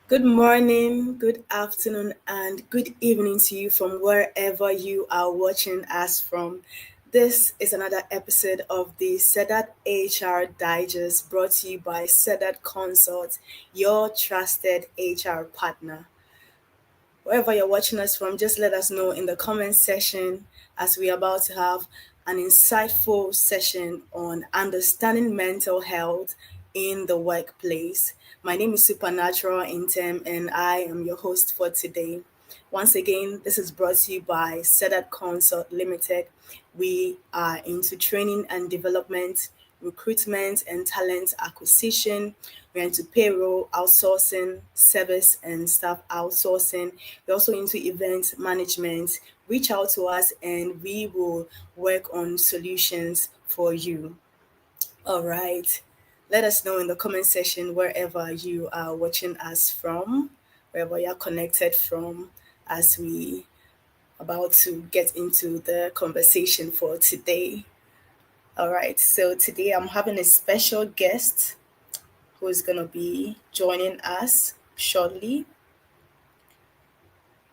Good morning, good afternoon, and good evening to you from wherever you are watching us from. This is another episode of the SEDAT HR Digest brought to you by SEDAT Consult, your trusted HR partner. Wherever you're watching us from, just let us know in the comment section as we're about to have an insightful session on understanding mental health in the workplace. My name is Supernatural Intem and I am your host for today. Once again, this is brought to you by SEDAT Consult Limited. We are into training and development, recruitment and talent acquisition. We're into payroll, outsourcing, service and staff outsourcing. We're also into event management. Reach out to us and we will work on solutions for you. All right. Let us know in the comment section wherever you are watching us from, wherever you're connected from, as we about to get into the conversation for today. All right. So today I'm having a special guest who is going to be joining us shortly.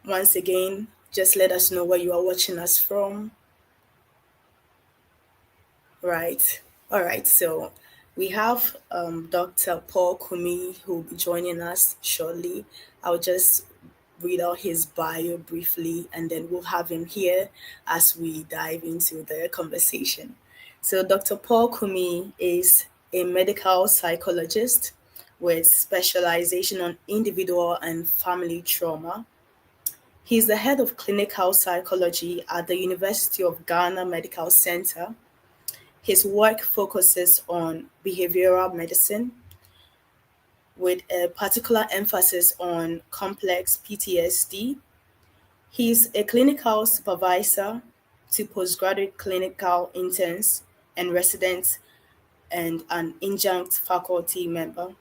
Once again, just let us know where you are watching us from. Right. All right. So we have Dr. Paul Kumi who will be joining us shortly. I'll just read out his bio briefly and then we'll have him here as we dive into the conversation. So Dr. Paul Kumi is a medical psychologist with specialization on individual and family trauma. He is the head of clinical psychology at the University of Ghana Medical Center. His work focuses on behavioral medicine with a particular emphasis on complex PTSD. He is a clinical supervisor to postgraduate clinical interns and residents and an adjunct faculty member.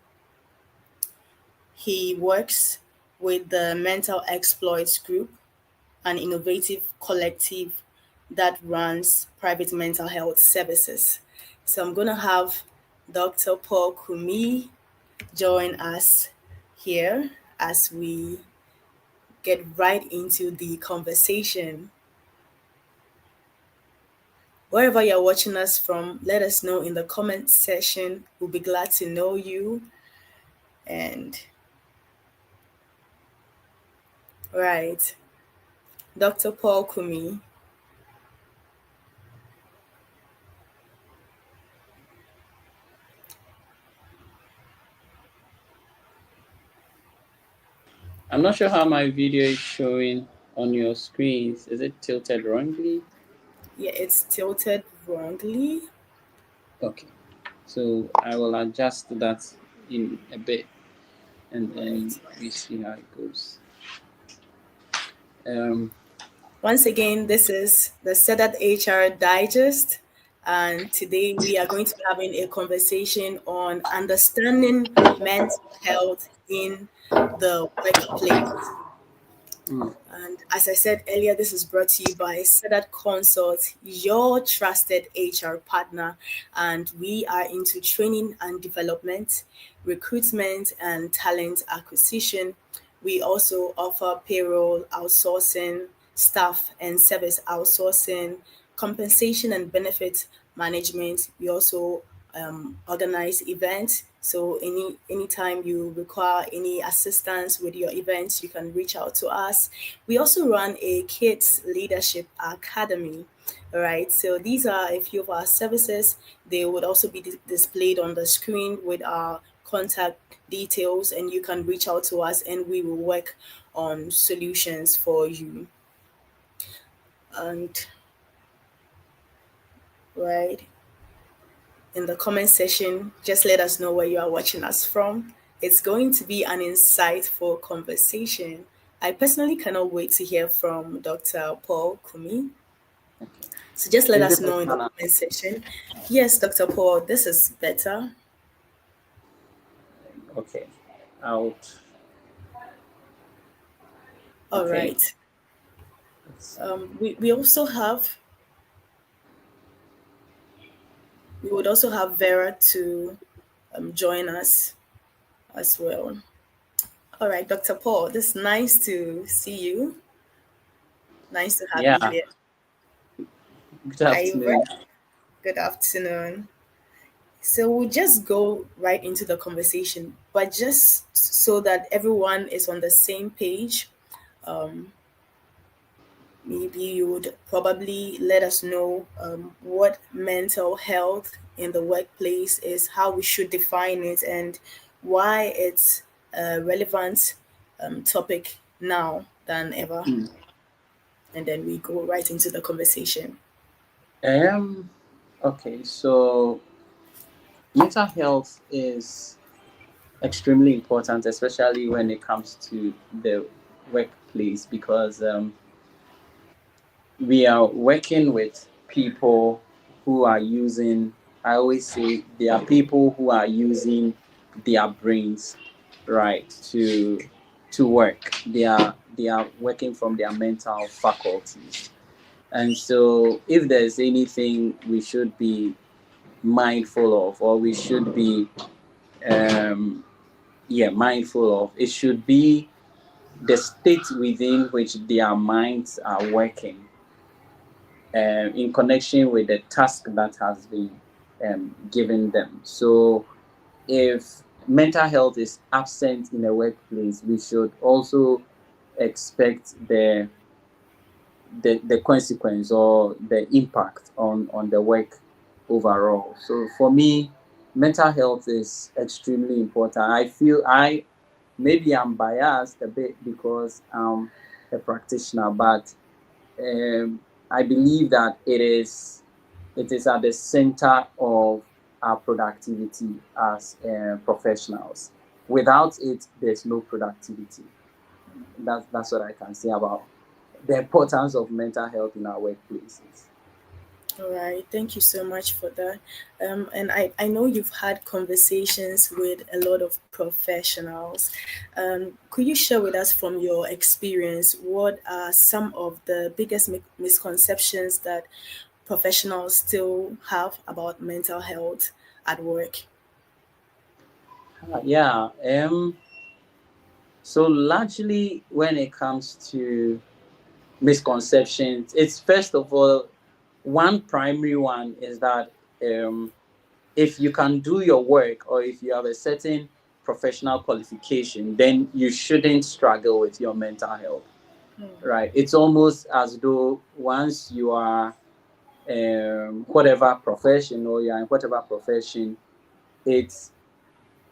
He works with the Mental Exploits Group, an innovative collective that runs private mental health services. So I'm going to have Dr. Paul Kumi join us here as we get right into the conversation. Wherever you're watching us from, let us know in the comment section. We'll be glad to know you. And right, Dr. Paul Kumi. I'm not sure how my video is showing on your screens. Is it tilted wrongly? Yeah, it's tilted wrongly. Okay. So I will adjust that in a bit and then Right. we see how it goes. Um, Once again, this is the SEDAT HR Digest, and today we are going to be having a conversation on understanding mental health in the workplace. mm, And as I said earlier, this is brought to you by SEDAT Consult, your trusted HR partner. And we are into training and development, recruitment and talent acquisition. We also offer payroll outsourcing, staff and service outsourcing, compensation and benefit management. We also organize events. So anytime you require any assistance with your events, you can reach out to us. We also run a kids leadership academy. All right. So these are a few of our services. They would also be displayed on the screen with our contact details, and you can reach out to us, and we will work on solutions for you. And right. In the comment section, just let us know where you are watching us from. It's going to be an insightful conversation. I personally cannot wait to hear from Dr. Paul Kumi. okay. So just let Is us it know better in the now? comment section. Yes, Dr. Paul, this is better. Okay. Out. All Okay. right. Let's see. We also have, we would also have Vera to join us as well. All right, Dr. Paul, it's nice to see you. Nice to have you Yeah, here. good Are you afternoon. ready? Good afternoon. So we'll just go right into the conversation, but just so that everyone is on the same page, um, maybe you would probably let us know what mental health in the workplace is, how we should define it, and why it's a relevant topic now than ever. Mm. And then we go right into the conversation. Um, okay, so mental health is extremely important, especially when it comes to the workplace, because we are working with people who are using, I always say, there are people who are using their brains, right, to work. They are working from their mental faculties. And so if there's anything we should be mindful of, or we should be um mindful of, it should be the state within which their minds are working, in connection with the task that has been given them. So if mental health is absent in a workplace, we should also expect the consequence or the impact on the work overall. So for me, mental health is extremely important. I feel maybe I'm biased a bit because I'm a practitioner, but I believe that it is at the center of our productivity as professionals. Without it, there's no productivity. That's what I can say about the importance of mental health in our workplaces. All right, thank you so much for that. And I know you've had conversations with a lot of professionals. Could you share with us from your experience what are some of the biggest misconceptions that professionals still have about mental health at work? Yeah. So largely when it comes to misconceptions, it's first of all, one primary one is that um, if you can do your work, or if you have a certain professional qualification, then you shouldn't struggle with your mental health, right? It's almost as though once you are whatever profession, or you're in whatever profession, it's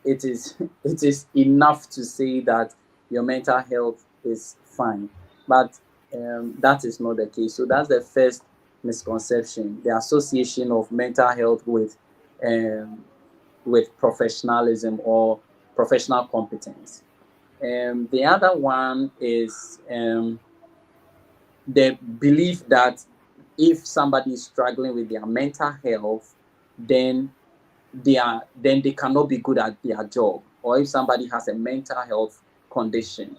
it is it is enough to say that your mental health is fine, but that is not the case. So that's the first misconception: the association of mental health um, with professionalism or professional competence. The other one is the belief that if somebody is struggling with their mental health, then they cannot be good at their job. Or if somebody has a mental health condition,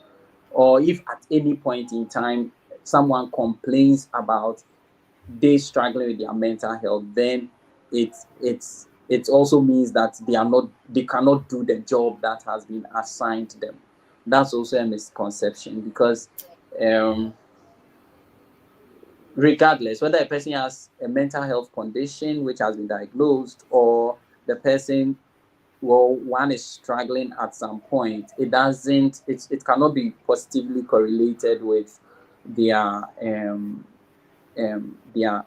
or if at any point in time someone complains about they struggling with their mental health, then it also means that they cannot do the job that has been assigned to them. That's also a misconception, because um, regardless whether a person has a mental health condition which has been diagnosed, or the person, well, one is struggling at some point, it cannot be positively correlated with their their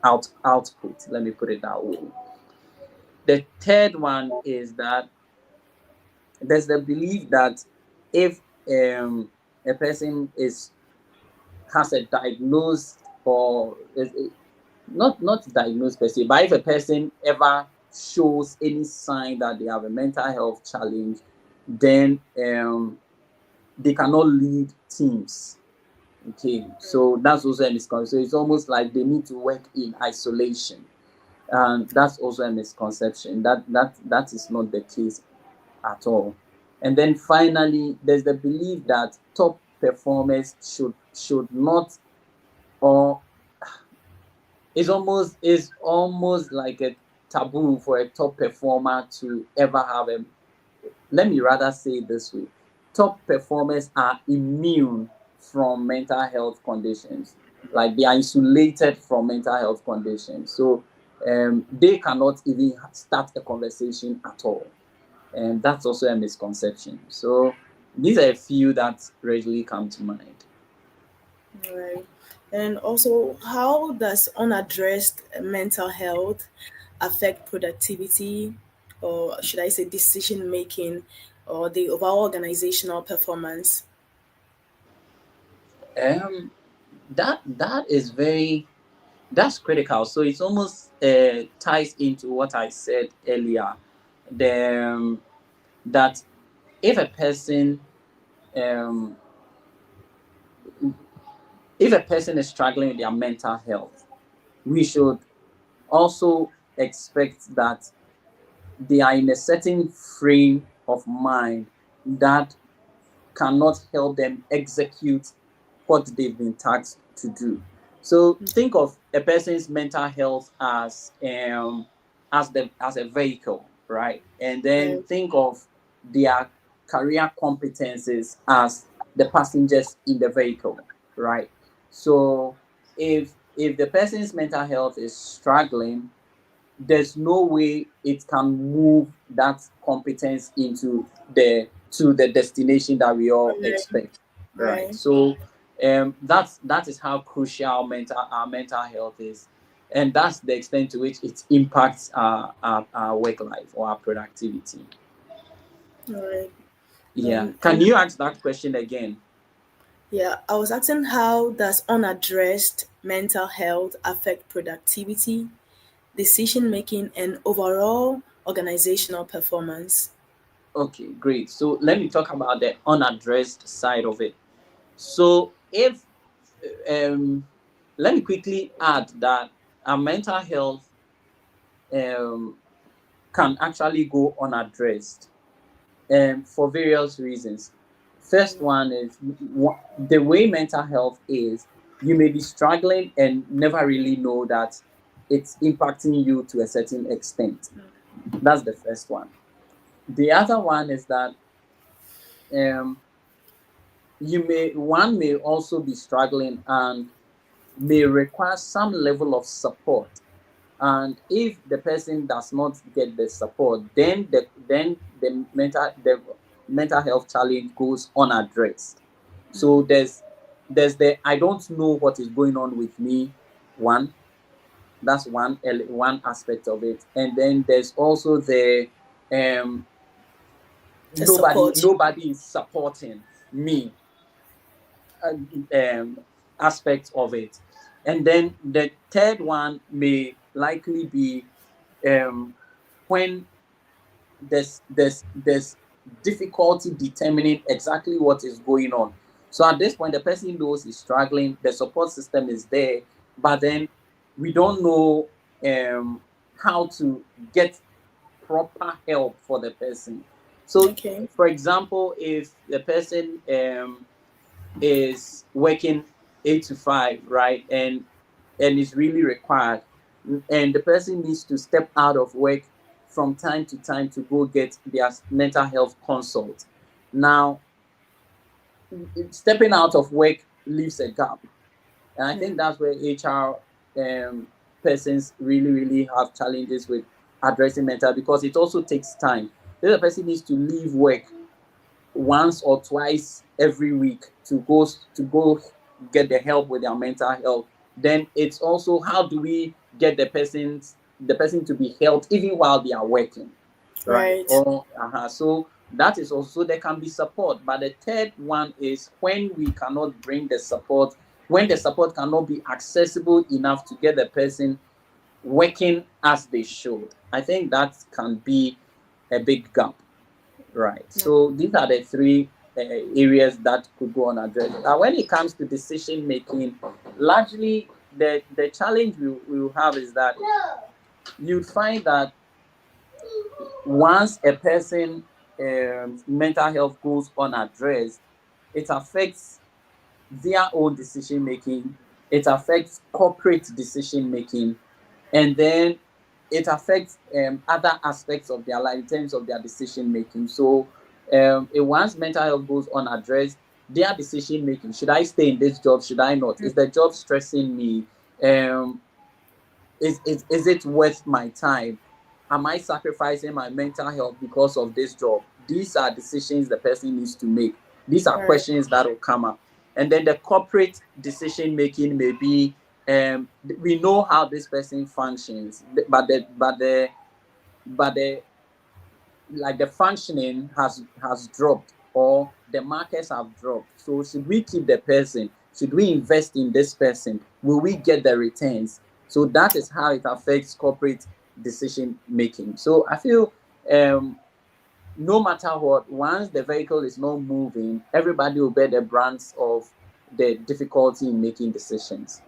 output. Let me put it that way. The third one is that there's the belief that if a person is has a diagnosed, or not diagnosed per se, but if a person ever shows any sign that they have a mental health challenge, then they cannot lead teams. Okay, so that's also a misconception. So it's almost like they need to work in isolation, and that's also a misconception. That is not the case at all. And then finally, there's the belief that top performers should not, or it's almost like a taboo for a top performer to ever have a, let me rather say it this way: top performers are immune from mental health conditions. Like they are insulated from mental health conditions. So they cannot even start a conversation at all. And that's also a misconception. So these are a few that readily come to mind. Right. And also, how does unaddressed mental health affect productivity, or should I say decision making, or the overall organizational performance? Um, that is very that's critical. So it's almost ties into what I said earlier. The that if a person um, if a person is struggling with their mental health, we should also expect that they are in a certain frame of mind that cannot help them execute what they've been tasked to do. So think of a person's mental health as a vehicle, right? And then Right. think of their career competences as the passengers in the vehicle, right? So if the person's mental health is struggling, there's no way it can move that competence into the destination that we all Right. expect, right? Right. So that is how crucial our mental health is, and that's the extent to which it impacts our work life or our productivity. Right. Yeah, can And you ask that question again? yeah, I was asking, how does unaddressed mental health affect productivity, decision making, and overall organizational performance? Okay, great. So let me talk about the unaddressed side of it. So if um, let me quickly add that our mental health um, can actually go unaddressed for various reasons. First one is the way mental health is, you may be struggling and never really know that it's impacting you to a certain extent. That's the first one. The other one is that um, one may also be struggling and may require some level of support, and if the person does not get the support, then the mental health challenge goes unaddressed. So there's the I don't know what is going on with me one. That's one aspect of it. And then there's also the um The nobody support. nobody is supporting me um, aspect of it. And then the third one may likely be um, when there's difficulty determining exactly what is going on. So at this point, the person knows he's struggling, the support system is there, but then we don't know how to get proper help for the person. So, Okay. for example, if the person is working 8 to 5, right, and is really required, and the person needs to step out of work from time to time to go get their mental health consult. Now, stepping out of work leaves a gap, and I think that's where HR persons really have challenges with addressing mental, because it also takes time. The person needs to leave work once or twice every week to go get the help with their mental health. Then it's also, how do we get the person to be helped even while they are working, right? Right. Or so that is also, there can be support. But the third one is when we cannot bring the support, when the support cannot be accessible enough to get the person working as they should. I think that can be a big gap. Right. So these are the three areas that could go unaddressed. Now, when it comes to decision making, largely the challenge we will have is that you'd find that once a person mental health goes unaddressed, it affects their own decision making, it affects corporate decision making, and then it affects other aspects of their life in terms of their decision making. So Once mental health goes unaddressed, their decision making, should I stay in this job, should I not, is the job stressing me, um, is it worth my time, am I sacrificing my mental health because of this job? These are decisions the person needs to make. These are Right. questions that will come up. And then the corporate decision making may be, we know how this person functions, but the like the functioning has dropped, or the markets have dropped. So should we keep the person, should we invest in this person, will we get the returns? So that is how it affects corporate decision making. So I feel, um no matter what, once the vehicle is not moving, everybody will bear the brunt of the difficulty in making decisions,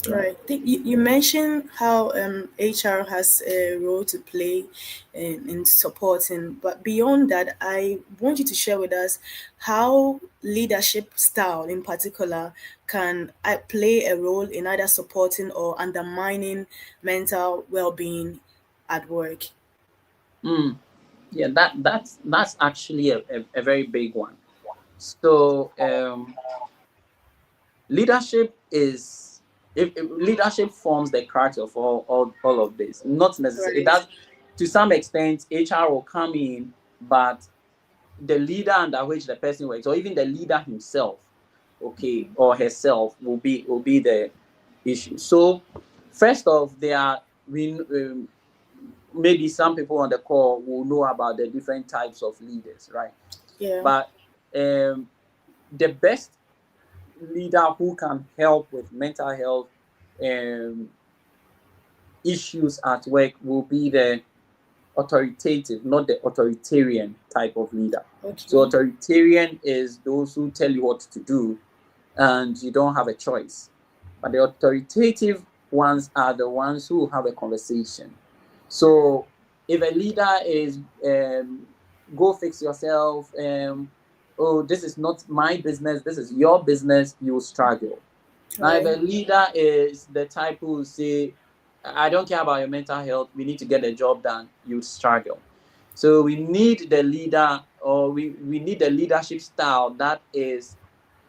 right? Right. You mentioned how HR has a role to play in supporting, but beyond that, I want you to share with us how leadership style, in particular, can play a role in either supporting or undermining mental well-being at work. Mm, yeah, that's actually a very big one. So, leadership is, if leadership forms the character of all of this. Not necessarily, it Right. does, to some extent HR will come in, but the leader under which the person works, or even the leader himself, okay, or herself, will be the issue. So first off, there are, maybe some people on the call will know about the different types of leaders, right? Yeah. But the best leader who can help with mental health um, issues at work will be the authoritative, not the authoritarian type of leader. So, Okay. authoritarian is those who tell you what to do and you don't have a choice. But the authoritative ones are the ones who have a conversation. So, if a leader is, go fix yourself, oh, this is not my business, this is your business, you will struggle. Now, if Right. a leader is the type who will say, I don't care about your mental health, we need to get the job done, you struggle. So we need the leader, or we need the leadership style that is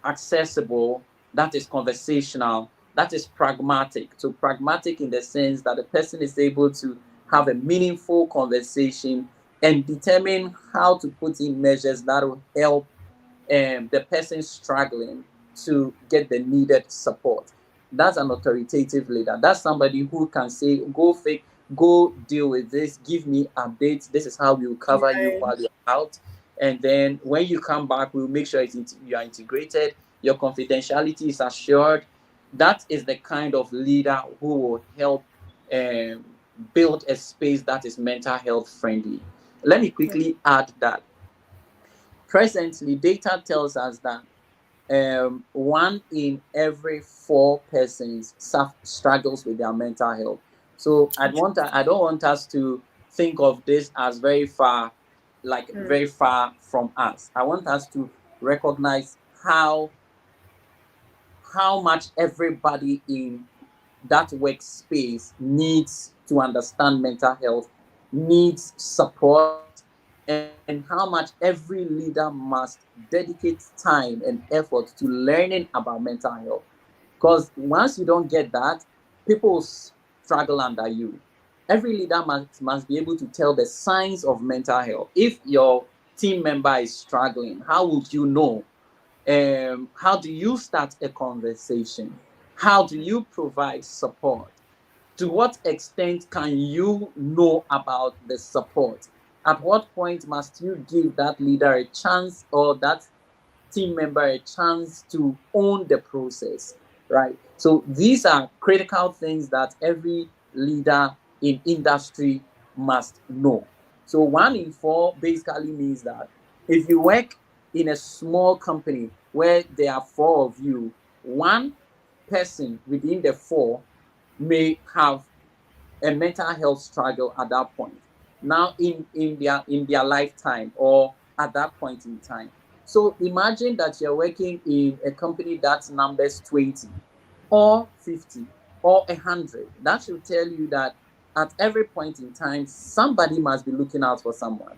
accessible, that is conversational, that is pragmatic. So pragmatic in the sense that the person is able to have a meaningful conversation and determine how to put in measures that will help the person struggling to get the needed support. That's an authoritative leader. That's somebody who can say, go fake, go deal with this, give me updates. This is how we'll cover you Right. while you're out. And then when you come back, we'll make sure you are integrated, your confidentiality is assured. That is the kind of leader who will help um, build a space that is mental health friendly. Let me quickly add that presently, data tells us that one in every four persons struggles with their mental health. So I don't want us to think of this as very far, like very far from us. I want us to recognize how much everybody in that workspace needs to understand mental health, needs support, and how much every leader must dedicate time and effort to learning about mental health. Because once you don't get that, people struggle under you. Every leader must be able to tell the signs of mental health. If your team member is struggling, how would you know? How do you start a conversation? How do you provide support? To what extent can you know about the support? At what point must you give that leader a chance, or that team member a chance to own the process, right? So these are critical things that every leader in industry must know. So one in four basically means that if you work in a small company where there are four of you, one person within the four may have a mental health struggle at that point. Now in their lifetime, or at that point in time. So imagine that you're working in a company that numbers 20 or 50 or 100. That should tell you that at every point in time, somebody must be looking out for someone.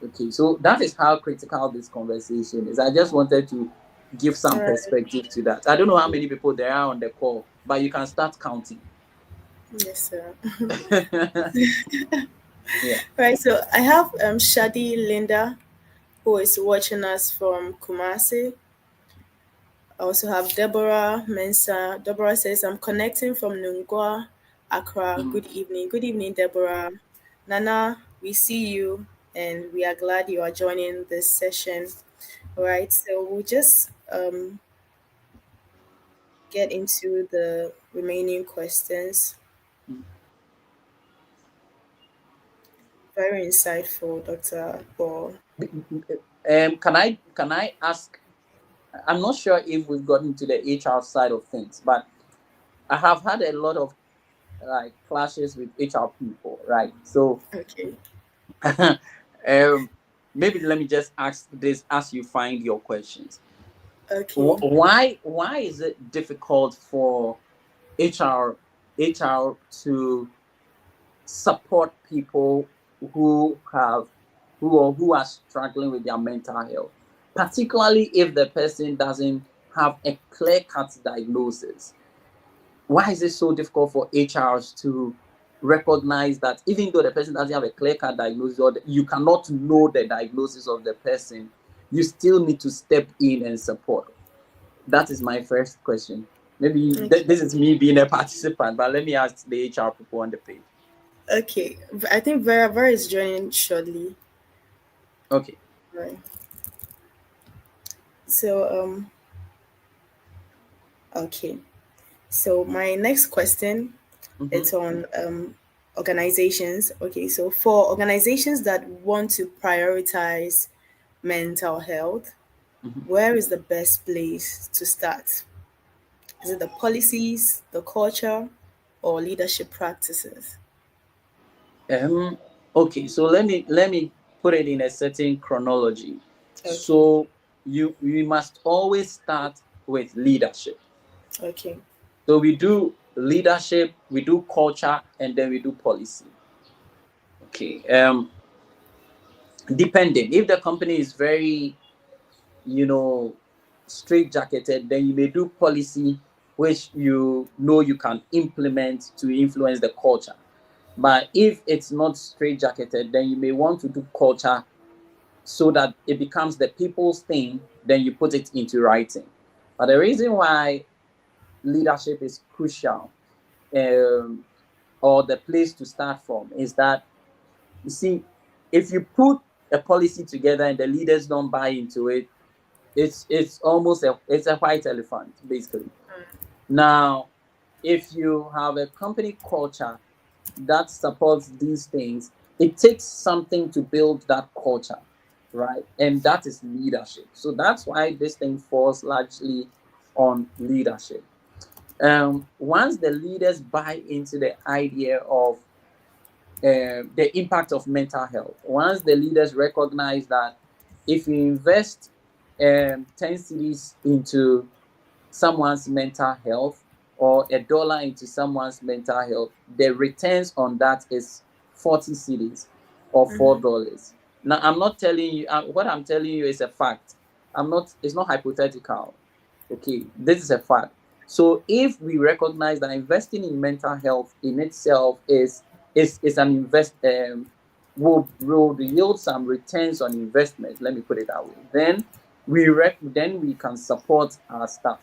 Okay, so that is how critical this conversation is. I just wanted to give some All right. perspective to that. I don't know how many people there are on the call, but you can start counting. Yes, sir. Yeah. Right, so I have Shadi Linda, who is watching us from Kumasi. I also have Deborah Mensa. Deborah says, I'm connecting from Nungwa, Accra. Mhm. Good evening. Good evening, Deborah. Nana, we see you and we are glad you are joining this session. All right, so we'll just get into the remaining questions. Very insightful, Dr. Paul. Can I ask? I'm not sure if we've gotten to the HR side of things, but I have had a lot of like clashes with HR people, right? So Okay, um, maybe let me just ask this as you find your questions. okay, Why is it difficult for HR to support people who have who are struggling with their mental health, particularly if the person doesn't have a clear-cut diagnosis? Why is it so difficult for HRs to recognize that even though the person doesn't have a clear-cut diagnosis, or you cannot know the diagnosis of the person, you still need to step in and support? That is my first question. Maybe okay, this is me being a participant, but let me ask the HR people on the page. okay. I think Vera is joining shortly. Okay. Right. So okay. So my next question, Mm-hmm. it's on organizations. Okay, so for organizations that want to prioritize mental health, Mm-hmm. where is the best place to start? Is it the policies, the culture, or leadership practices? Um, okay, so let me put it in a certain chronology. Okay, So you must always start with leadership. okay, So we do leadership, we do culture, and then we do policy. Okay. Depending if the company is very, you know, straight jacketed, then you may do policy, which you know you can implement to influence the culture. But if it's not straight jacketed, then you may want to do culture so that it becomes the people's thing, then you put it into writing. But the reason why leadership is crucial, um, or the place to start from, is that, you see, if you put a policy together and the leaders don't buy into it, it's almost it's a white elephant, basically. Now, if you have a company culture that supports these things, it takes something to build that culture, right? And that is leadership. So that's why this thing falls largely on leadership. Once the leaders buy into the idea of the impact of mental health, once the leaders recognize that if you invest 10 cities into someone's mental health, or $1 into someone's mental health, the returns on that is 40 cities or $4. Now, I'm not telling you, what I'm telling you is a fact. It's not hypothetical. Okay, this is a fact. So if we recognize that investing in mental health in itself is an will yield some returns on investment, let me put it that way, then then we can support our staff.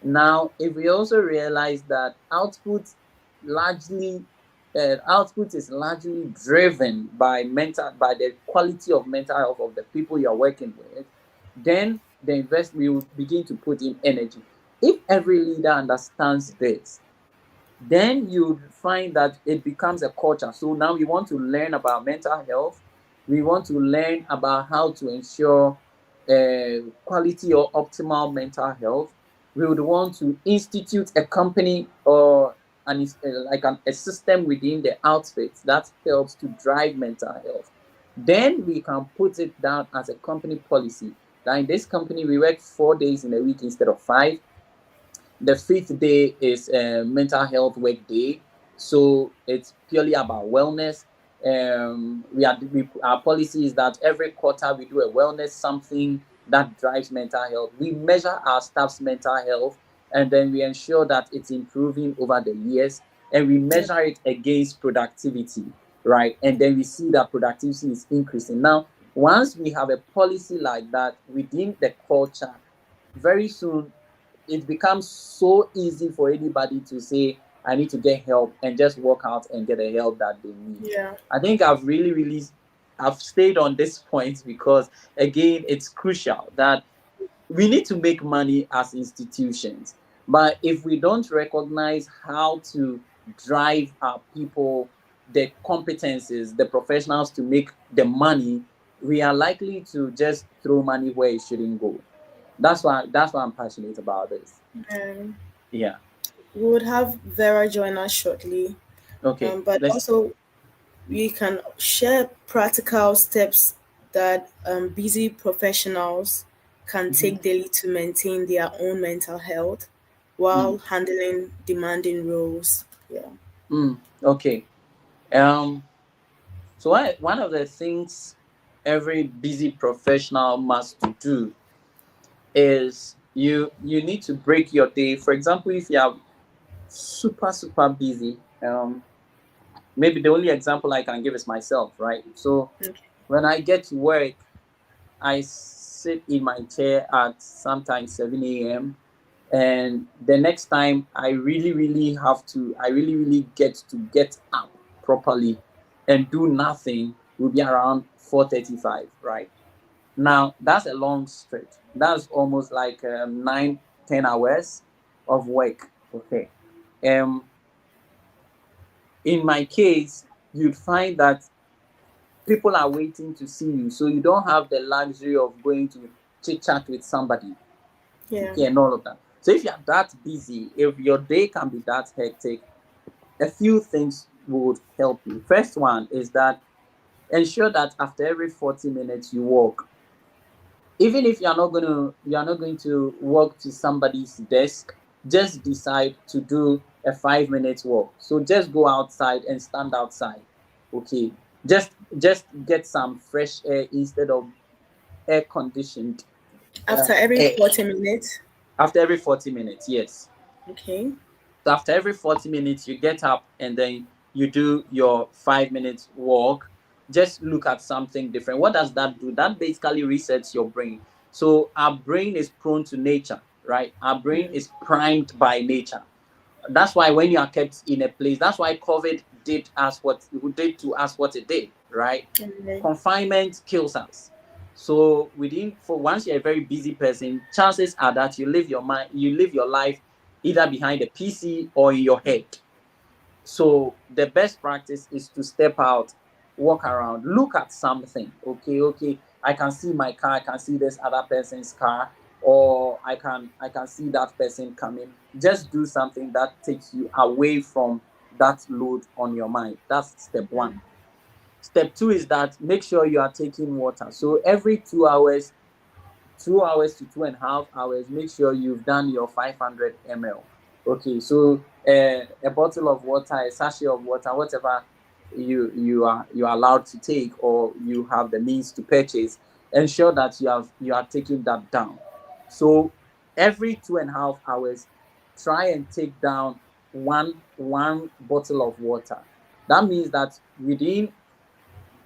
Now, if we also realize that largely output is largely driven by the quality of mental health of the people you're working with, then we will begin to put in energy. If every leader understands this, then you find that it becomes a culture. So now we want to learn about mental health. We want to learn about how to ensure quality or optimal mental health. We would want to institute a company or a system within the outfit that helps to drive mental health. Then we can put it down as a company policy that in this company we work 4 days in a week instead of 5. The fifth day is a mental health work day. So it's purely about wellness. Our policy is that every quarter we do a wellness something that drives mental health. We measure our staff's mental health, and then we ensure that it's improving over the years, and we Yeah. measure it against productivity, right? And then we see that productivity is increasing. Now, once we have a policy like that within the culture, very soon it becomes so easy for anybody to say, I need to get help, and just walk out and get the help that they need. Yeah. I think I've stayed on this point because, again, it's crucial that we need to make money as institutions. But if we don't recognize how to drive our people, the competencies, the professionals to make the money, we are likely to just throw money where it shouldn't go. That's why I'm passionate about this. And Yeah. we would have Vera join us shortly. Okay. But Let's. also, we can share practical steps that busy professionals can Mhm. take daily to maintain their own mental health Mm, while handling demanding roles. Yeah. okay. Um. So one of the things every busy professional must do is you need to break your day. For example, if you are super busy, maybe the only example I can give is myself, right? So Okay. when I get to work, I sit in my chair at sometimes 7 a.m. And the next time I really get to get up properly and do nothing will be around 4:35, right? Now that's a long stretch. That's almost like 9-10 hours of work. Okay. Um, in my case, you'd find that people are waiting to see you, so you don't have the luxury of going to chit chat with somebody. Yeah. Okay, and all of that. So if you're that busy, if your day can be that hectic, a few things would help you. First one is that ensure that after every 40 minutes you walk. Even if you're not going to walk to somebody's desk, just decide to do a 5 minutes walk. So just go outside and stand outside. Okay. Just get some fresh air instead of air conditioned After every air. 40 minutes. After every 40 minutes, yes. Okay. So after every 40 minutes, you get up and then you do your 5 minutes walk. Just look at something different. What does that do? That basically resets your brain. So our brain is prone to nature, right? Our brain Mm. is primed by nature. That's why when you are kept in a place, that's why COVID did to us what it did, right? Okay. Confinement kills us. So within for once you're a very busy person, chances are that you live your life either behind a PC or in your head. So the best practice is to step out, walk around, look at something. Okay, I can see my car, I can see this other person's car, or I can see that person coming. Just do something that takes you away from that load on your mind. That's step one. Step two is that make sure you are taking water. So every 2 hours, 2 hours to 2.5 hours, make sure you've done your 500 ml. Okay, so a bottle of water, a sachet of water, whatever you are allowed to take or you have the means to purchase, ensure that you are taking that down. So every 2.5 hours, try and take down one bottle of water. That means that within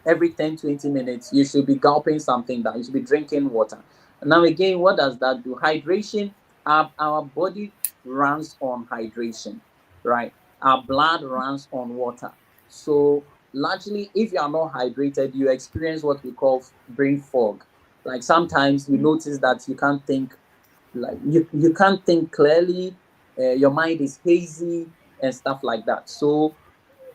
every 10-20 minutes you should be gulping something down, you should be drinking water. Now again, what does that do? Hydration. Our body runs on hydration, right? Our blood runs on water. So largely, if you are not hydrated, you experience what we call brain fog. Like sometimes you notice that you can't think, like you can't think clearly, your mind is hazy and stuff like that. So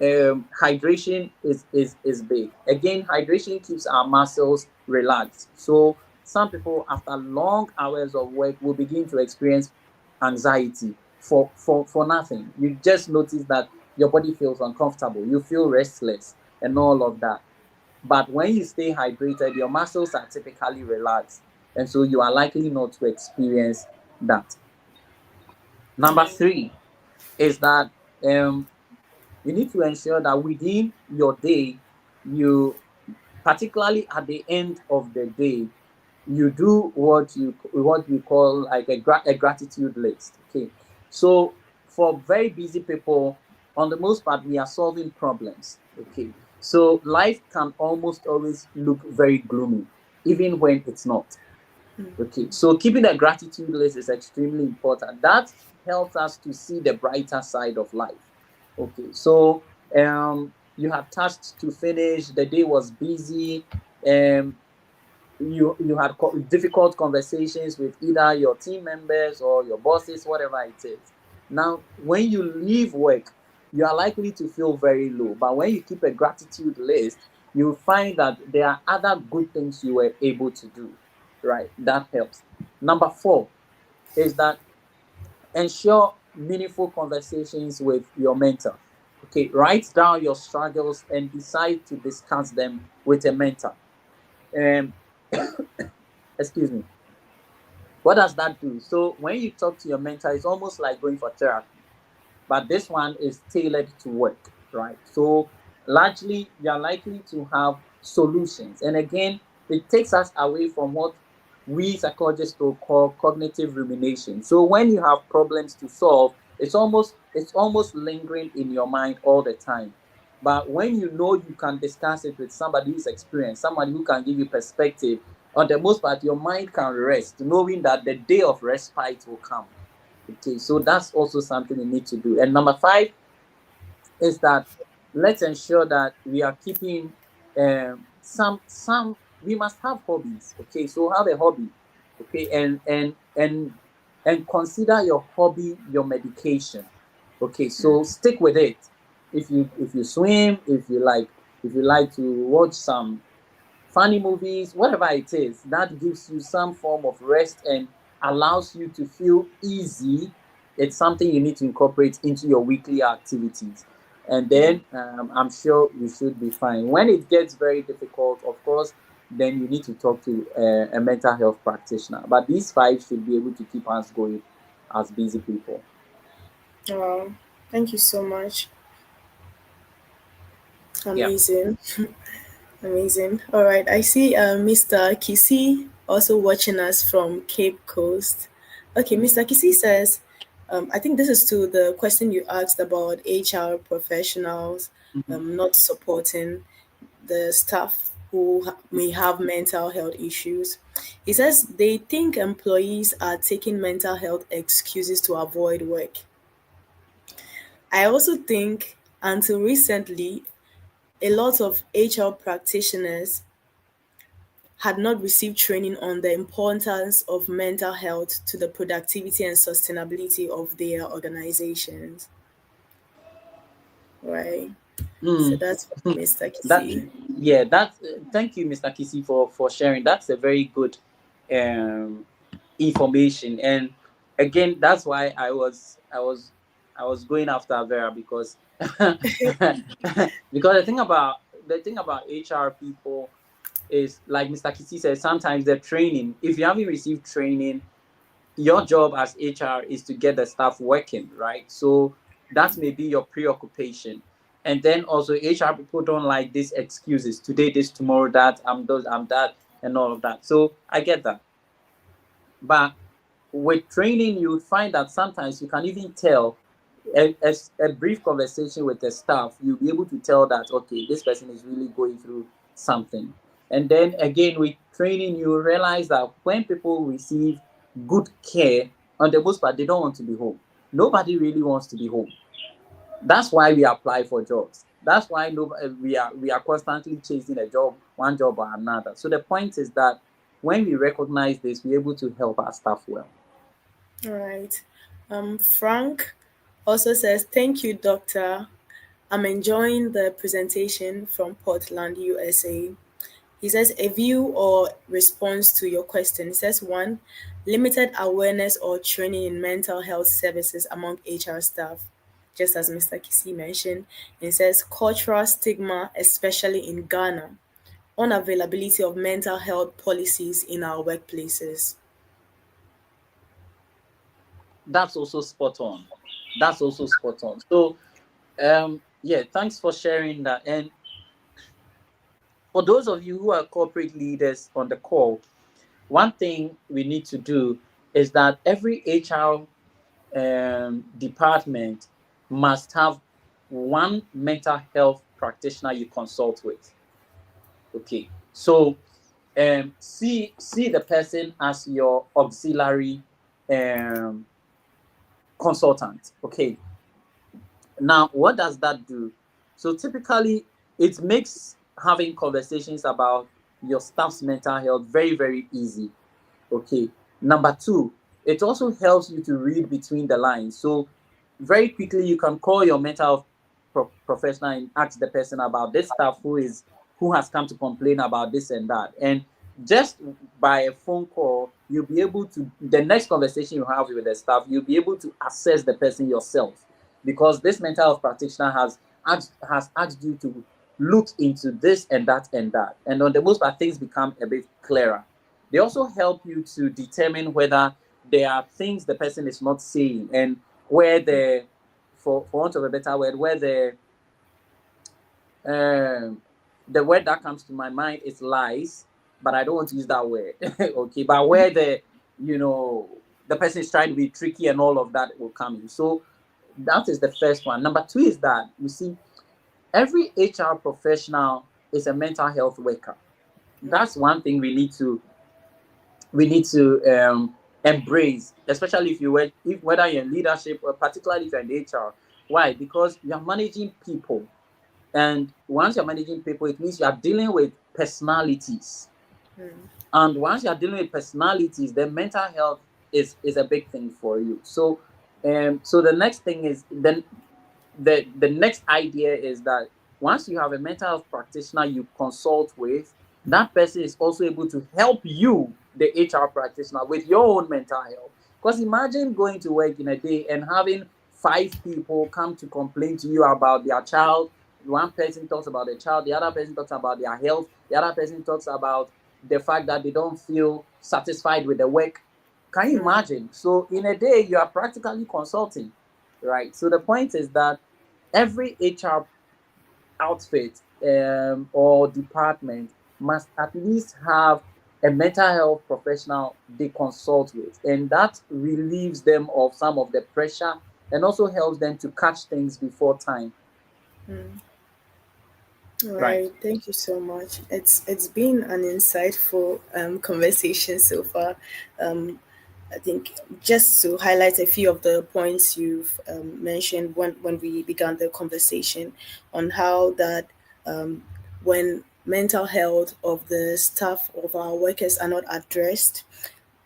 hydration is big. Again, hydration keeps our muscles relaxed. So some people after long hours of work will begin to experience anxiety for nothing. You just notice that your body feels uncomfortable, you feel restless and all of that. But when you stay hydrated, your muscles are typically relaxed, and so you are likely not to experience that. Number Yeah. three is that um, you need to ensure that within your day you, particularly at the end of the day, you do what we call like a gratitude list. Okay, so for very busy people, on the most part, we are solving problems. Okay, so life can almost always look very gloomy, even when it's not. Okay, so keeping a gratitude list is extremely important. That helps us to see the brighter side of life. Okay, so you had tasks to finish, the day was busy, um, you had difficult conversations with either your team members or your bosses, whatever it is. Now, when you leave work, you are likely to feel very low. But when you keep a gratitude list, you find that there are other good things you were able to do, right? That helps. Number four is that ensure meaningful conversations with your mentor. Okay, write down your struggles and decide to discuss them with a mentor. Um, excuse me. What does that do? So when you talk to your mentor, it's almost like going for therapy, but this one is tailored to work, right? So largely, you're likely to have solutions. And again, it takes us away from what we psychologists will call cognitive rumination. So when you have problems to solve, it's almost lingering in your mind all the time. But when you know you can discuss it with somebody who's experienced, somebody who can give you perspective, on the most part, your mind can rest, knowing that the day of respite will come. Okay, so that's also something we need to do. And number five is that let's ensure that we are keeping some. We must have hobbies. Okay, so have a hobby. Okay, and consider your hobby your medication. Okay, so stick with it. If you swim, if you like to watch some funny movies, whatever it is, that gives you some form of rest and allows you to feel easy. It's something you need to incorporate into your weekly activities. And then I'm sure you should be fine. When it gets very difficult, of course, then you need to talk to a mental health practitioner. But these five should be able to keep us going as busy people. Wow, thank you so much. Yeah. Amazing. Amazing. All right. I see Mr. Kisi also watching us from Cape Coast. Okay, Mr. Kisi says, I think this is to the question you asked about HR professionals Mhm. not supporting the staff who may have mental health issues. He says they think employees are taking mental health excuses to avoid work. I also think until recently, a lot of HR practitioners had not received training on the importance of mental health to the productivity and sustainability of their organizations. Right. So Mm. that's Mr. That Kisi. yeah, that thank you, Mr. Kisi, for sharing. That's a very good um information. And again, that's why I was going after Vera, because because the thing about HR people is, like Mr. Kisi said, sometimes the training, if you haven't received training, your job as HR is to get the staff working, right? So that may be your preoccupation. And then also HR people don't like these excuses. Today this, tomorrow that, I'm those, I'm that, and all of that. So I get that. But with training, you would find that sometimes you can even tell a brief conversation with the staff, you'll be able to tell that, okay, this person is really going through something. And then again, with training, you realize that when people receive good care, on the most part, they don't want to be home. Nobody really wants to be home. That's why we apply for jobs. That's why we are constantly chasing a job, one job or another. So the point is that when we recognize this, we're able to help our staff well. All right. Frank also says, thank you, doctor. I'm enjoying the presentation from Portland, USA. He says, a view or response to your question. He says, one, limited awareness or training in mental health services among HR staff, just as Mr. Kisi mentioned. He says, cultural stigma, especially in Ghana, unavailability of mental health policies in our workplaces. That's also spot on. That's also spot on. So yeah, thanks for sharing that. And For those of you who are corporate leaders on the call, one thing we need to do is that every HR department must have one mental health practitioner you consult with. Okay, so see the person as your auxiliary um, consultant. Okay, now what does that do? So typically, it makes having conversations about your staff's mental health very, very easy. Okay. Number two, it also helps you to read between the lines. So very quickly you can call your mental health professional and ask the person about this stuff who has come to complain about this and that. And just by a phone call, you'll be able to, the next conversation you have with the staff, you'll be able to assess the person yourself, because this mental health practitioner has asked you to look into this and that and that. And on the most part, things become a bit clearer. They also help you to determine whether there are things the person is not saying, and where for want of a better word, where the word that comes to my mind is lies, but I don't want to use that word. Okay, but where the person is trying to be tricky and all of that will come in. So that is the first one. Number two is that, you see, every HR professional is a mental health worker. That's one thing we need to embrace, especially if you were if whether you're in leadership or particularly if you're in HR. Why? Because you're managing people, and once you're managing people, it means you are dealing with personalities. And once you're dealing with personalities, then mental health is a big thing for you. So the next thing is then the next idea is that once you have a mental health practitioner you consult with, that person is also able to help you, the HR practitioner, with your own mental health. Because imagine going to work in a day and having five people come to complain to you about their child. One person talks about the child, the other person talks about their health, the other person talks about the fact that they don't feel satisfied with the work. Can you imagine? So in a day, you are practically consulting, right? So the point is that every HR outfit or department must at least have a mental health professional they consult with, and that relieves them of some of the pressure and also helps them to catch things before time. All Right. right, thank you so much. It's been an insightful conversation so far. I think just to highlight a few of the points you've mentioned when we began the conversation on how that when mental health of the staff of our workers are not addressed,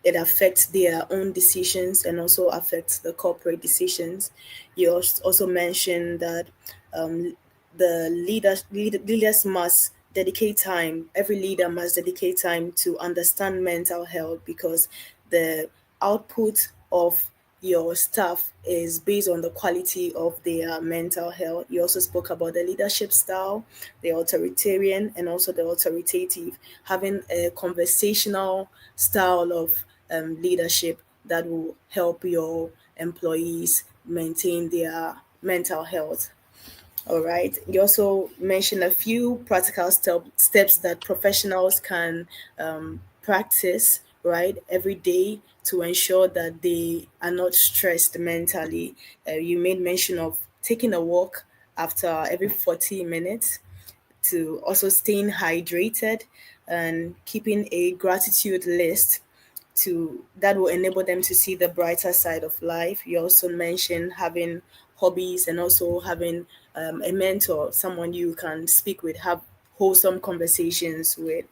it affects their own decisions and also affects the corporate decisions. You also mentioned that um, the leaders must dedicate time. Every leader must dedicate time to understand mental health, because the output of your staff is based on the quality of their mental health. You also spoke about the leadership style, the authoritarian, and also the authoritative, having a conversational style of leadership that will help your employees maintain their mental health. All right. You also mentioned a few practical steps that professionals can practice, right, every day to ensure that they are not stressed mentally. You made mention of taking a walk after every 40 minutes, to also staying hydrated and keeping a gratitude list to that will enable them to see the brighter side of life. You also mentioned having hobbies and also having a mentor, someone you can speak with, have wholesome conversations with.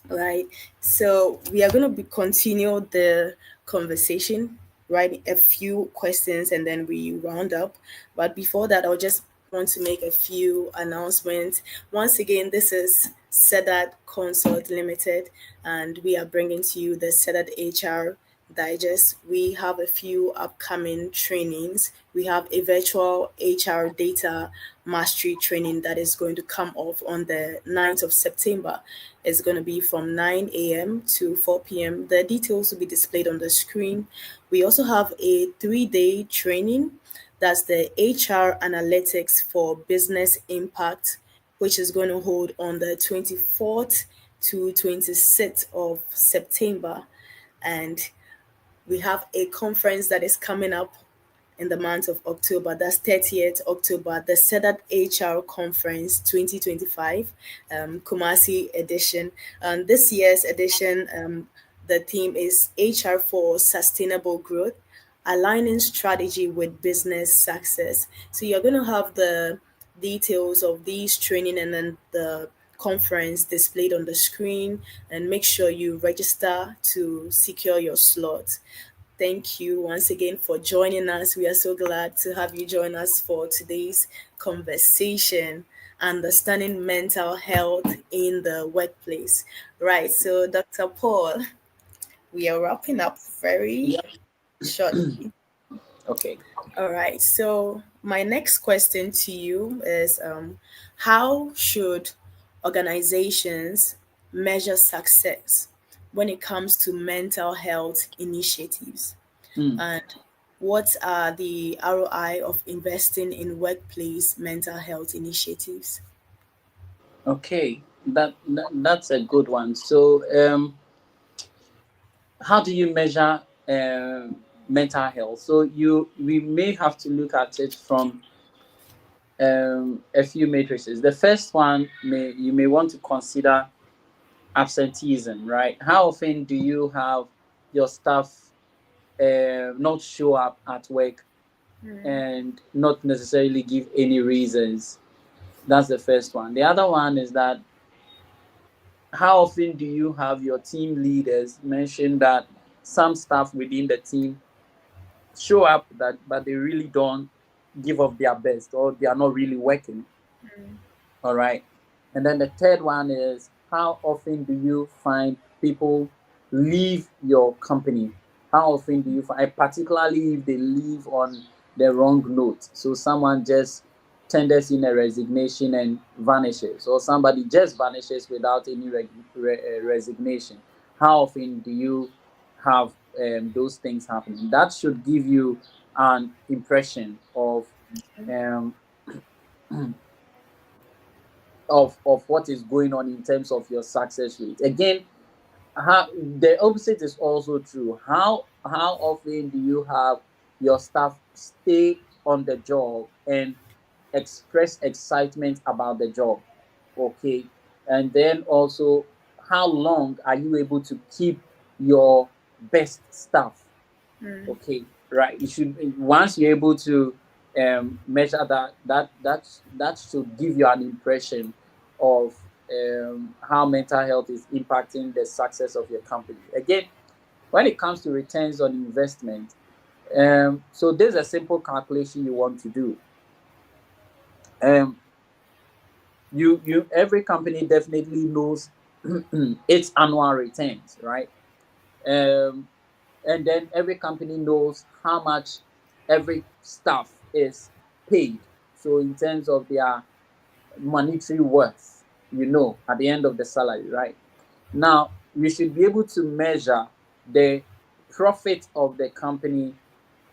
Right. So we are going to continue the conversation, right? A few questions and then we round up. But before that, I'll just want to make a few announcements. Once again, this is SEDAT Consult Limited, and we are bringing to you the SEDAT HR digest. We have a few upcoming trainings. We have a virtual HR data mastery training that is going to come off on the 9th of September. It's going to be from 9 a.m. to 4 p.m. The details will be displayed on the screen. We also have a 3-day training, that's the HR analytics for business impact which is going to hold on the 24th to 26th of September. And we have a conference that is coming up in the month of October. That's 30th October, the SEDAT HR Conference 2025, Kumasi Edition. This year's edition, the theme is HR for Sustainable Growth, aligning strategy with business success. So you're going to have the details of these training and then the conference displayed on the screen, and make sure you register to secure your slot. Thank you once again for joining us. We are so glad to have you join us for today's conversation, understanding mental health in the workplace. Right, so Dr. Paul, we are wrapping up very Yeah. shortly. Okay. All right, so my next question to you is, how should organizations measure success when it comes to mental health initiatives? Mm. And what are the ROI of investing in workplace mental health initiatives? Okay. That's a good one. So, how do you measure mental health? So we may have to look at it from a few matrices. The first one you may want to consider absenteeism, right? How often do you have your staff not show up at work and not necessarily give any reasons? That's the first one. The other one is that how often do you have your team leaders mention that some staff within the team show up that but they really don't give up their best, or they are not really working? All right. And then the third one is how often do you find people leave your company? How often do you find, particularly if they leave on the wrong note? So someone just tenders in a resignation and vanishes, or somebody just vanishes without any resignation. How often do you have those things happening? That should give you an impression um, of what is going on in terms of your success rate. Again, the opposite is also true. How often do you have your staff stay on the job and express excitement about the job? Okay. And then also, how long are you able to keep your best staff? Okay, right. You should, once you're able to measure that should give you an impression of how mental health is impacting the success of your company. Again, when it comes to returns on investment, so there's a simple calculation you want to do. Um, you every company definitely knows its annual returns, right? Um, and then every company knows how much every staff is paid. So in terms of their monetary worth, at the end of the salary, right? Now we should be able to measure the profit of the company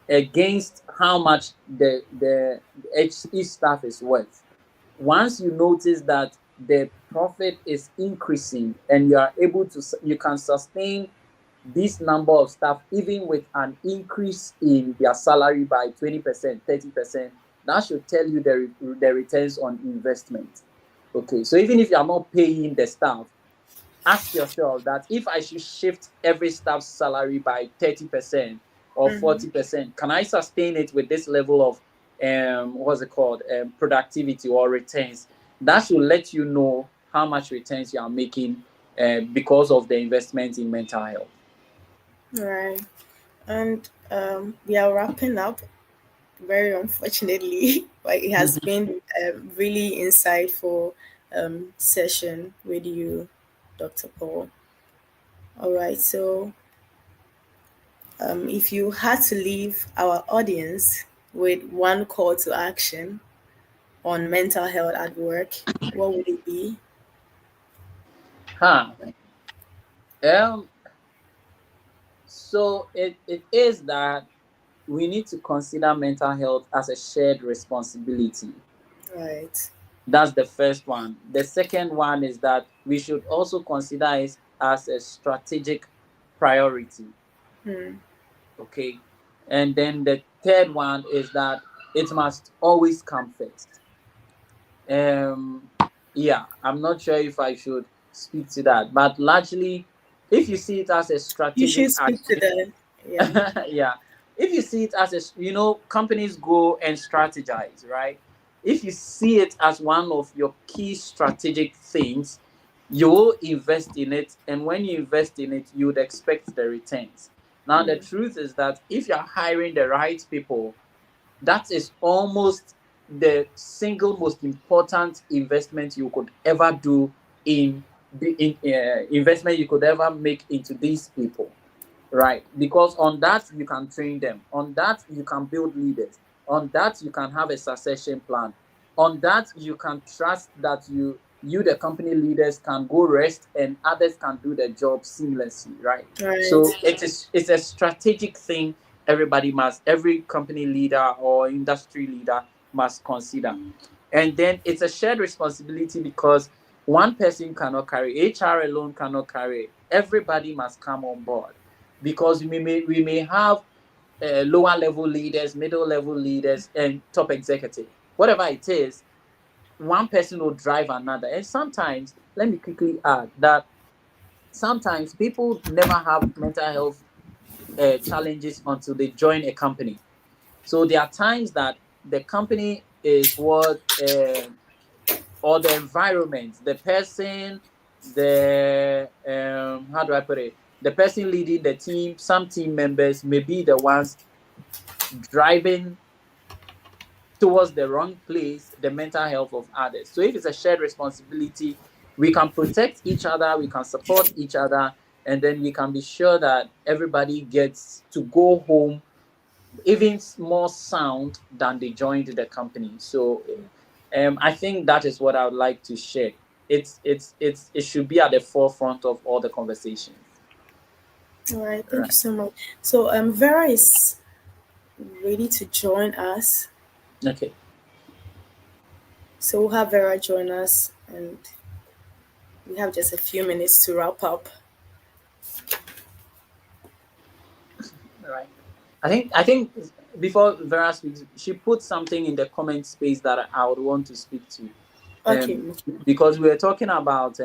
against how much each staff is worth. Once you notice that the profit is increasing and you can sustain this number of staff even with an increase in their salary by 20%, 30%, that should tell you the returns on investment. Okay, so even if you are not paying the staff, ask yourself that if I should shift every staff's salary by 30% or 40%, can I sustain it with this level of what's it called, productivity or returns? That should let you know how much returns you are making because of the investment in mental health. Right. And we are wrapping up, very unfortunately, but it has been a really insightful session with you, Dr. Paul. All right, so if you had to leave our audience with one call to action on mental health at work, what would it be? Huh. Um, so it is that we need to consider mental health as a shared responsibility. Right. That's the first one. The second one is that we should also consider it as a strategic priority. Hmm. Okay. And then the third one is that it must always come first. Um, yeah, I'm not sure if I should speak to that, but largely, if you see it as a You strategic should speak to action, that. Yeah. yeah, if you see it as companies go and strategize, right? If you see it as one of your key strategic things, you will invest in it, and when you invest in it, you would expect the returns. Now, the Hmm. truth is that if you're hiring the right people, that is almost the single most important investment you could ever do in investment you could ever make into these people, right? Because on that you can train them, on that you can build leaders, on that you can have a succession plan, on that you can trust that you the company leaders can go rest and others can do the job seamlessly, right? Right. So it's a strategic thing every company leader or industry leader must consider. And then it's a shared responsibility because one person cannot carry, HR alone cannot carry it. Everybody must come on board because we may have lower level leaders, middle level leaders, and top executive. Whatever it is, one person will drive another. And sometimes, let me quickly add that sometimes people never have mental health challenges until they join a company. So there are times that the company is what or the environment, the person, the how do I put it? The person leading the team, some team members may be the ones driving towards the wrong place the mental health of others. So if it's a shared responsibility, we can protect each other, we can support each other, and then we can be sure that everybody gets to go home even more sound than they joined the company. So I think that is what I would like to share. It should be at the forefront of all the conversations. All right. Thank you Right. so much. So Vera is ready to join us. Okay. So we'll have Vera join us, and we have just a few minutes to wrap up. Right. I think before Vera speaks, she put something in the comment space that I would want to speak to. Okay. Um, because we were talking about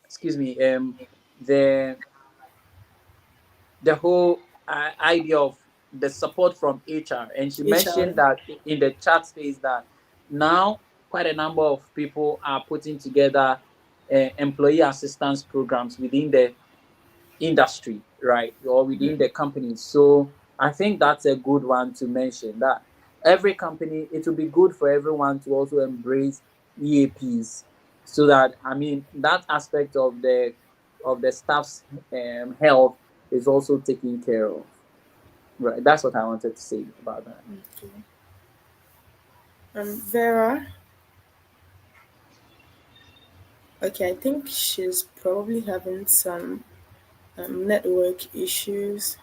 excuse me, the the whole idea of the support from HR. And she HR. mentioned that in the chat space that now quite a number of people are putting together employee assistance programs within the industry, right, or within the company. So I think that's a good one to mention that every company, it will be good for everyone to also embrace EAPs so that that aspect of the staff's health is also taken care of. Right. That's what I wanted to say about that. Okay. Vera. Okay, I think she's probably having some network issues.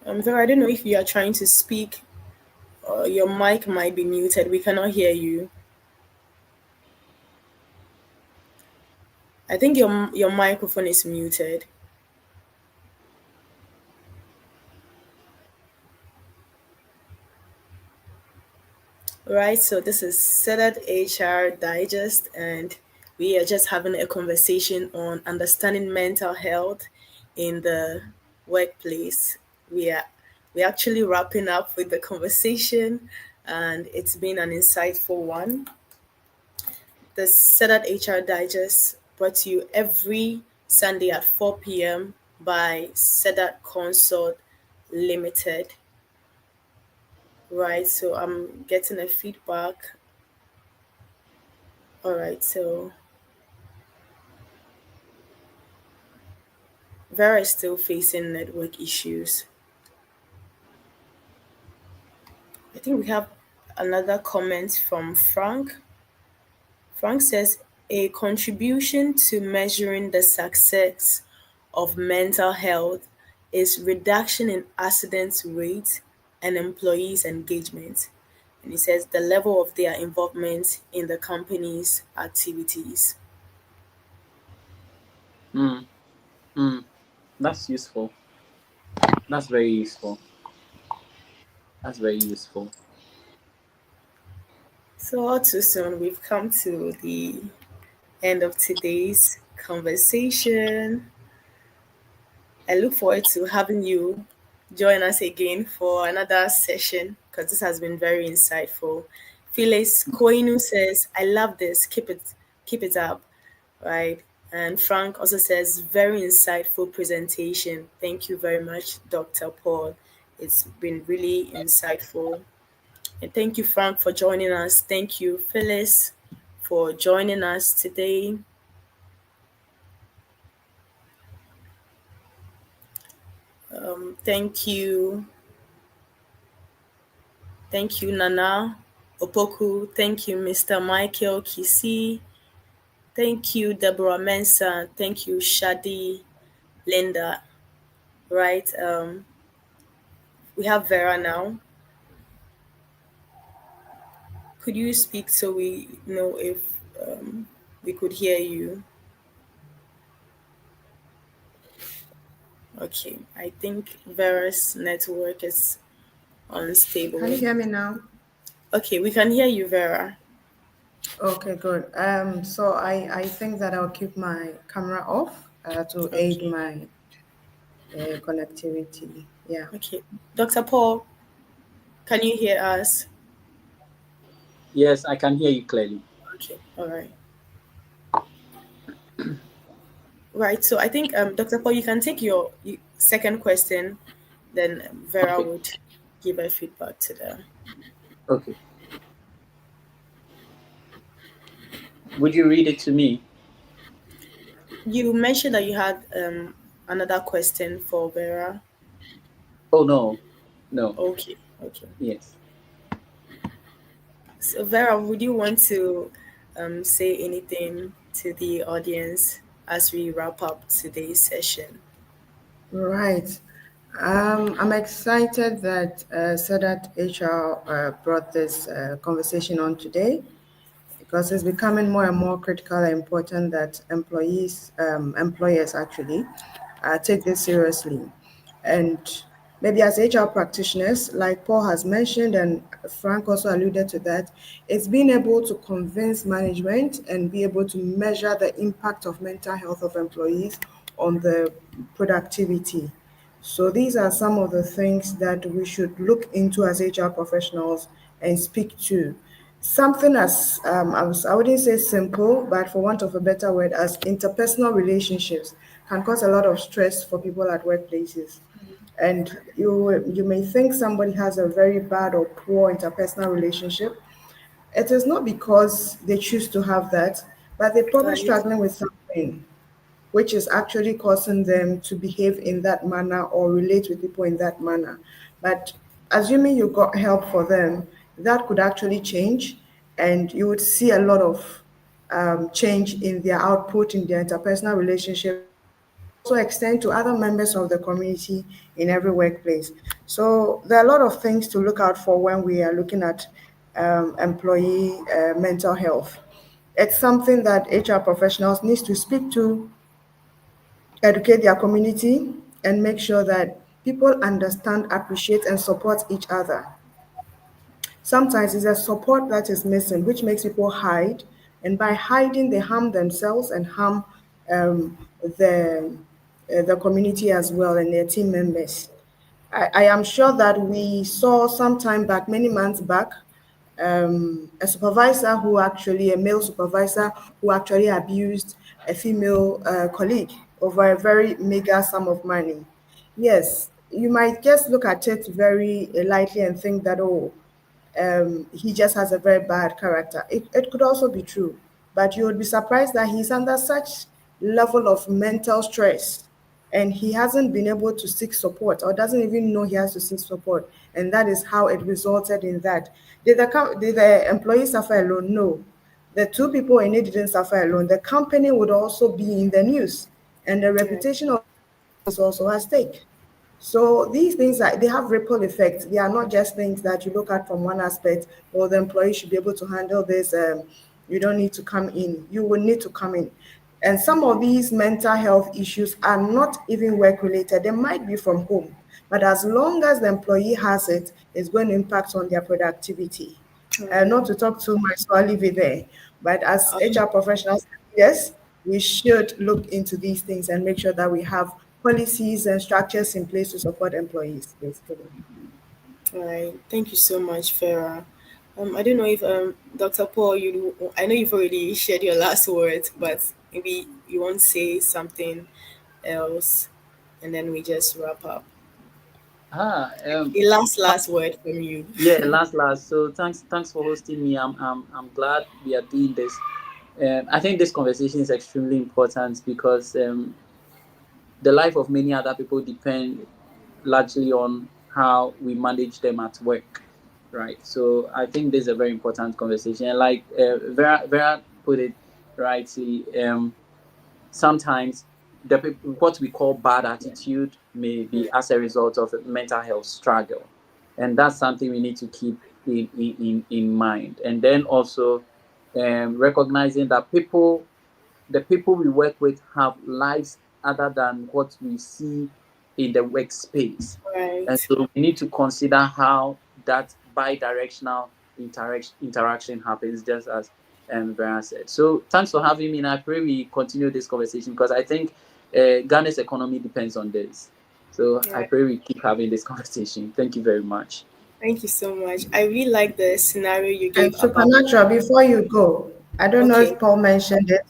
Vera, I don't know if you are trying to speak. Your mic might be muted. We cannot hear you. I think your microphone is muted. Right, so this is SEDAT HR Digest, and we are just having a conversation on understanding mental health in the workplace. We are we're actually wrapping up with the conversation, and it's been an insightful one. The SEDAT HR Digest brought to you every Sunday at 4 p.m. by SEDAT Consult Limited. Right, so I'm getting a feedback. All right, so Vera is still facing network issues. I think we have another comment from Frank. Frank says a contribution to measuring the success of mental health is reduction in accident rates and employees' engagement. And it says the level of their involvement in the company's activities. Mm, mm. That's useful. That's very useful. That's very useful. So, all too soon, we've come to the end of today's conversation. I look forward to having you join us again for another session because this has been very insightful. Phyllis Koinu says, I love this. Keep it up. Right. And Frank also says, very insightful presentation. Thank you very much, Dr. Paul. It's been really insightful. And thank you, Frank, for joining us. Thank you, Phyllis, for joining us today. Thank you. Thank you, Nana Opoku. Thank you, Mr. Michael Kisi. Thank you, Deborah Mensah. Thank you, Shadi, Linda. Right. We have Vera now. Could you speak so we know if we could hear you? Okay. I think Vera's network is Can you unstable. hear me now? Okay, we can hear you, Vera. Okay, good. So I think that I'll keep my camera off to aid Okay. my connectivity. Yeah. Okay. Dr. Paul, can you hear us? Yes, I can hear you clearly. Okay. All right. Right. So I think, Dr. Paul, you can take your second question, then Vera Okay. would give her feedback to the. Okay. Would you read it to me? You mentioned that you had another question for Vera. Oh no. No. Okay. Okay. Yes. So Vera, would you want to say anything to the audience as we wrap up today's session? Right. I'm excited that SEDAT HR brought this conversation on today because it's becoming more and more critical and important that employers actually take this seriously. And maybe as HR practitioners, like Paul has mentioned, and Frank also alluded to that, it's being able to convince management and be able to measure the impact of mental health of employees on the productivity. So these are some of the things that we should look into as HR professionals and speak to. Something as I wouldn't say simple, but for want of a better word, as interpersonal relationships can cause a lot of stress for people at workplaces. And you may think somebody has a very bad or poor interpersonal relationship. It is not because they choose to have that, but they're probably Right. struggling with something which is actually causing them to behave in that manner or relate with people in that manner. But assuming you got help for them, that could actually change, and you would see a lot of change in their output, in their interpersonal relationships, and it would also extend to other members of the community in every workplace. So there are a lot of things to look out for when we are looking at employee mental health. It's something that HR professionals need to speak to, educate their community, and make sure that people understand, appreciate, and support each other. Sometimes it's a support that is missing, which makes people hide, and by hiding, they harm themselves and harm the community as well and their team members. I am sure that we saw some time back, many months back, a supervisor who actually, a male supervisor who actually abused a female colleague over a very meager sum of money. Yes, you might just look at it very lightly and think that, oh, he just has a very bad character. It could also be true, but you would be surprised that he's under such level of mental stress and he hasn't been able to seek support or doesn't even know he has to seek support. And that is how it resulted in that. Did the employee suffer alone? No. The two people in it didn't suffer alone. The company would also be in the news, and the Right. reputation of the company is also at stake. So these things they have ripple effects. They are not just things that you look at from one aspect. Well, the employee should be able to handle this. You don't need to come in. You will need to come in. And some of these mental health issues are not even work related. They might be from home, but as long as the employee has it, it's going to impact on their productivity. Right. Not to talk too much, so I'll leave it there. But as Um, HR professionals, yes, we should look into these things and make sure that we have policies and structures in place to support employees, basically. all right. Thank you so much, Farah. I don't know if Dr. Paul, I know you've already shared your last words, but maybe you want to say something else, and then we just wrap up. Ah, A last word from you. yeah, last. So thanks for hosting me. I'm glad we are doing this. I think this conversation is extremely important because the life of many other people depend largely on how we manage them at work, right? So I think this is a very important conversation. And like Vera put it rightly, sometimes what we call bad attitude may be as a result of a mental health struggle, and that's something we need to keep in mind. And then also recognizing that the people we work with have lives other than what we see in the workspace. And Right. so we need to consider how that bi-directional interaction happens, just as Brian said. So thanks for having me, and I pray we continue this conversation because I think Ghana's economy depends on this. So I Right. pray we keep having this conversation. Thank you very much. Thank you so much. I really like the scenario you And gave about. Supernatural, before you go, I don't know Okay. if Paul mentioned it,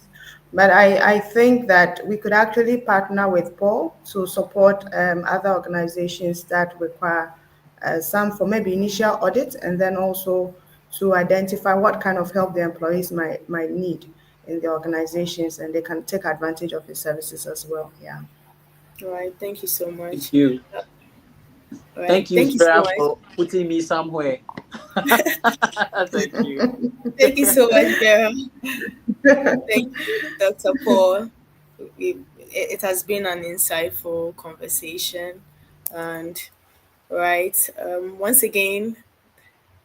but I think that we could actually partner with Paul to support other organizations that require some for maybe initial audit and then also to identify what kind of help the employees might need in the organizations and they can take advantage of the services as well. Yeah. All right. Thank you so Thank much. you. All right. Thank you, Thank you so Spera, much. for putting me somewhere. Thank you. Thank you so much, Vera. Thank you, Dr. Paul. It has been an insightful conversation. And, right, once again,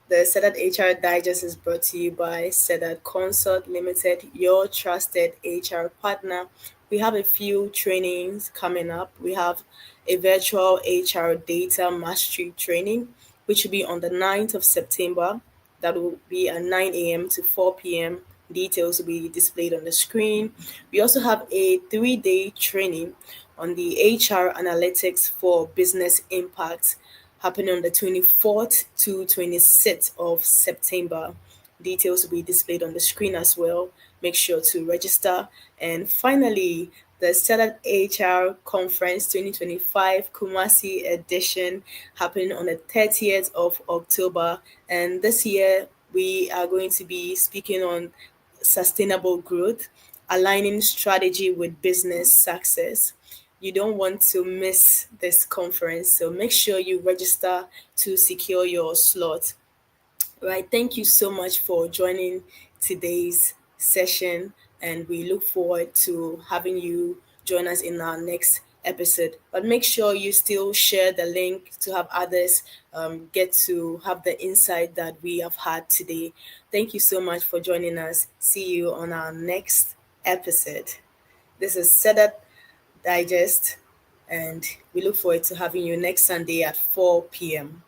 the SEDAT HR Digest is brought to you by SEDAT Consult Limited, your trusted HR partner. We have a few trainings coming up. We have a virtual HR data mastery training, which will be on the 9th of September. That will be at 9 a.m. to 4 p.m. Details will be displayed on the screen. We also have a 3-day training on the HR analytics for business impact happening on the 24th to 26th of September. Details will be displayed on the screen as well. Make sure to register. And finally, the SEDAT HR Conference 2025 Kumasi Edition happening on the 30th of October. And this year, we are going to be speaking on sustainable growth, aligning strategy with business success. You don't want to miss this conference, so make sure you register to secure your slot. Right. Thank you so much for joining today's session, and we look forward to having you join us in our next episode. But make sure you still share the link to have others get to have the insight that we have had today. Thank you so much for joining us. See you on our next episode. This is SEDAT Digest, and we look forward to having you next Sunday at 4 p.m.